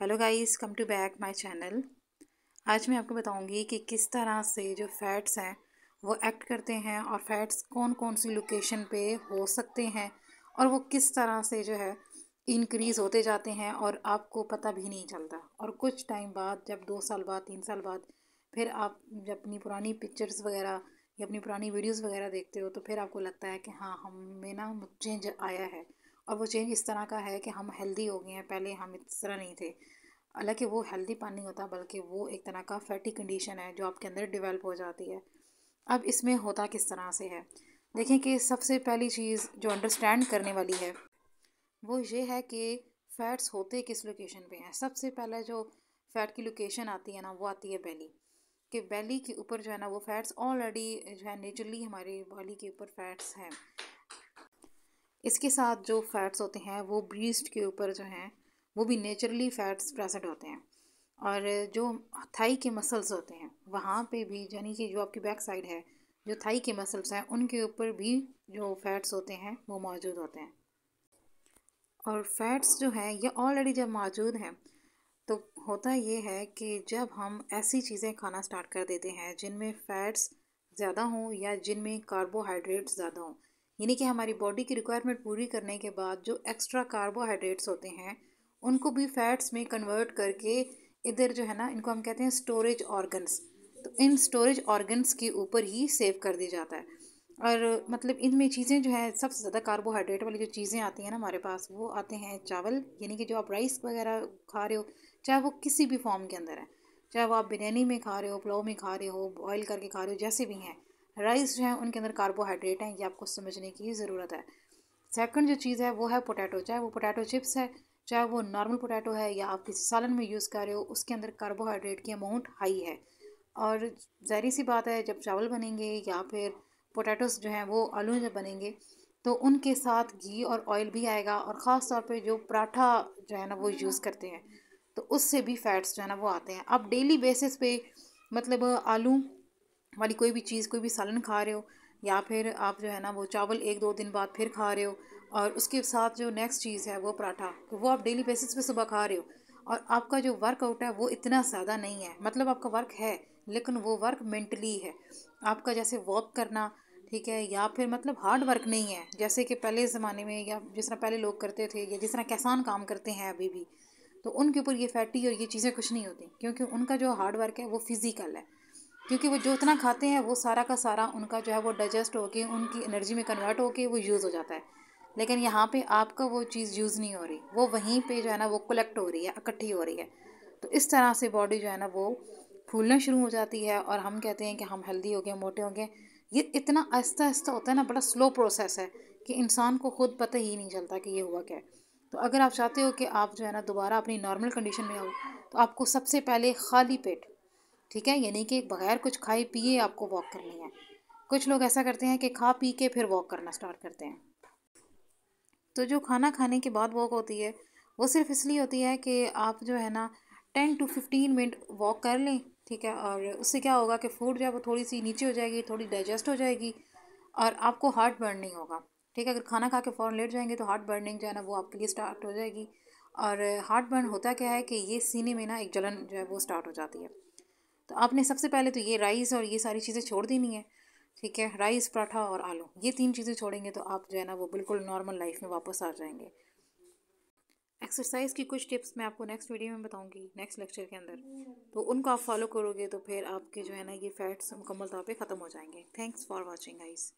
Hello guys, come to back my channel. आज मैं आपको बताऊंगी कि किस तरह से जो फैट्स हैं वो एक्ट करते हैं और फैट्स कौन कौन सी लोकेशन पे हो सकते हैं और वो किस तरह से जो है इंक्रीज़ होते जाते हैं और आपको पता भी नहीं चलता। और कुछ टाइम बाद, जब 2 साल बाद 3 साल बाद, फिर आप जब अपनी पुरानी पिक्चर्स वगैरह या अपनी पुरानी वीडियोस वगैरह देखते हो तो फिर आपको लगता है कि हाँ, हम में ना चेंज आया है। और वो चेंज इस तरह का है कि हम हेल्दी हो गए हैं, पहले हम इस तरह नहीं थे। हालांकि वो हेल्दी पान नहीं होता, बल्कि वो एक तरह का फैटी कंडीशन है जो आपके अंदर डेवलप हो जाती है। अब इसमें होता किस तरह से है, देखें कि सबसे पहली चीज़ जो अंडरस्टैंड करने वाली है वो ये है कि फ़ैट्स होते किस लोकेशन पे हैं। सबसे पहले जो फ़ैट की लोकेशन आती है ना, वो आती है बेली। कि बेली के ऊपर जो है ना वो फ़ैट्स ऑलरेडी जो है नेचुरली हमारे बॉडी के ऊपर फ़ैट्स हैं। इसके साथ जो फैट्स होते हैं वो ब्रीस्ट के ऊपर जो हैं वो भी नेचुरली फैट्स प्रेजेंट होते हैं। और जो थाई के मसल्स होते हैं वहाँ पे भी, यानी कि जो आपकी बैक साइड है, जो थाई के मसल्स हैं उनके ऊपर भी जो फैट्स होते हैं वो मौजूद होते हैं। और फैट्स जो हैं ये ऑलरेडी जब मौजूद हैं तो होता ये है कि जब हम ऐसी चीज़ें खाना स्टार्ट कर देते हैं जिनमें फ़ैट्स ज़्यादा हों या जिनमें कार्बोहाइड्रेट्स ज़्यादा हों, यानी कि हमारी बॉडी की रिक्वायरमेंट पूरी करने के बाद जो एक्स्ट्रा कार्बोहाइड्रेट्स होते हैं उनको भी फ़ैट्स में कन्वर्ट करके इधर जो है ना, इनको हम कहते हैं स्टोरेज ऑर्गन्स। तो इन स्टोरेज ऑर्गन्स के ऊपर ही सेव कर दिया जाता है। और मतलब इनमें चीज़ें जो है सबसे ज़्यादा कार्बोहाइड्रेट वाली जो चीज़ें आती हैं ना हमारे पास, वो आते हैं चावल, यानी कि जो आप राइस वगैरह खा रहे हो, चाहे वो किसी भी फॉर्म के अंदर है, चाहे वो आप बिरयानी में खा रहे हो, पुलाव में खा रहे हो, बॉयल करके खा रहे हो, जैसे भी हैं, राइस जो है उनके अंदर कार्बोहाइड्रेट हैं। ये आपको समझने की ज़रूरत है। सेकंड जो चीज़ है वो है पोटैटो। चाहे वो पोटैटो चिप्स है, चाहे वो नॉर्मल पोटैटो है, या आप किसी सालन में यूज़ कर रहे हो, उसके अंदर कार्बोहाइड्रेट की अमाउंट हाई है। और ज़ाहिर सी बात है, जब चावल बनेंगे या फिर पोटैटोस जो हैं वो आलू जब बनेंगे तो उनके साथ घी और ऑयल भी आएगा। और ख़ास तौर पे जो पराठा जो है ना वो यूज़ करते हैं तो उससे भी फैट्स जो है ना वो आते हैं। आप डेली बेसिस पे मतलब आलू वाली कोई भी चीज़, कोई भी सालन खा रहे हो, या फिर आप जो है ना वो चावल 1-2 दिन बाद फिर खा रहे हो, और उसके साथ जो नेक्स्ट चीज़ है वो पराठा, तो वो आप डेली बेसिस पे सुबह खा रहे हो। और आपका जो वर्कआउट है वो इतना ज़्यादा नहीं है, मतलब आपका वर्क है लेकिन वो वर्क मेंटली है। आपका जैसे वॉक करना, ठीक है, या फिर मतलब हार्ड वर्क नहीं है जैसे कि पहले ज़माने में या जिस तरह पहले लोग करते थे या जिस तरह किसान काम करते हैं अभी भी। तो उनके ऊपर ये फैटी और ये चीज़ें कुछ नहीं होती, क्योंकि उनका जो हार्ड वर्क है वो फिज़िकल है। क्योंकि वो जो इतना खाते हैं वो सारा का सारा उनका जो है वो डाइजेस्ट होके उनकी एनर्जी में कन्वर्ट होके वो यूज़ हो जाता है। लेकिन यहाँ पे आपका वो चीज़ यूज़ नहीं हो रही, वो वहीं पे जो है ना वो कलेक्ट हो रही है, इकट्ठी हो रही है। तो इस तरह से बॉडी जो है ना वो फूलना शुरू हो जाती है और हम कहते हैं कि हम हेल्दी हो गए, मोटे हो गए। ये इतना आहिस्ता आहिस्ता होता है ना, बड़ा स्लो प्रोसेस है कि इंसान को खुद पता ही नहीं चलता कि ये हुआ क्या है। तो अगर आप चाहते हो कि आप जो है ना दोबारा अपनी नॉर्मल कंडीशन में आओ, तो आपको सबसे पहले खाली पेट, ठीक है, यानी कि बगैर कुछ खाए पिए आपको वॉक करनी है। कुछ लोग ऐसा करते हैं कि खा पी के फिर वॉक करना स्टार्ट करते हैं। तो जो खाना खाने के बाद वॉक होती है वो सिर्फ इसलिए होती है कि आप जो है ना 10 to 15 मिनट वॉक कर लें, ठीक है। और उससे क्या होगा कि फूड जो है वो थोड़ी सी नीचे हो जाएगी, थोड़ी डाइजेस्ट हो जाएगी, और आपको हार्ट बर्न नहीं होगा, ठीक है। अगर खाना खा के फ़ौरन लेट जाएंगे तो हार्ट बर्निंग जो है ना वो आपके लिए स्टार्ट हो जाएगी। और हार्ट बर्न होता क्या है कि ये सीने में ना एक जलन जो है वो स्टार्ट हो जाती है। तो आपने सबसे पहले तो ये राइस और ये सारी चीज़ें छोड़ देनी है, ठीक है। राइस, पराठा और आलू, ये 3 चीज़ें छोड़ेंगे तो आप जो है ना वो बिल्कुल नॉर्मल लाइफ में वापस आ जाएंगे। एक्सरसाइज की कुछ टिप्स मैं आपको नेक्स्ट वीडियो में बताऊंगी, नेक्स्ट लेक्चर के अंदर। तो उनको आप फॉलो करोगे तो फिर आपके जो है ना ये फैट्स मुकम्मल तौर पे ख़त्म हो जाएंगे। Thanks for watching guys.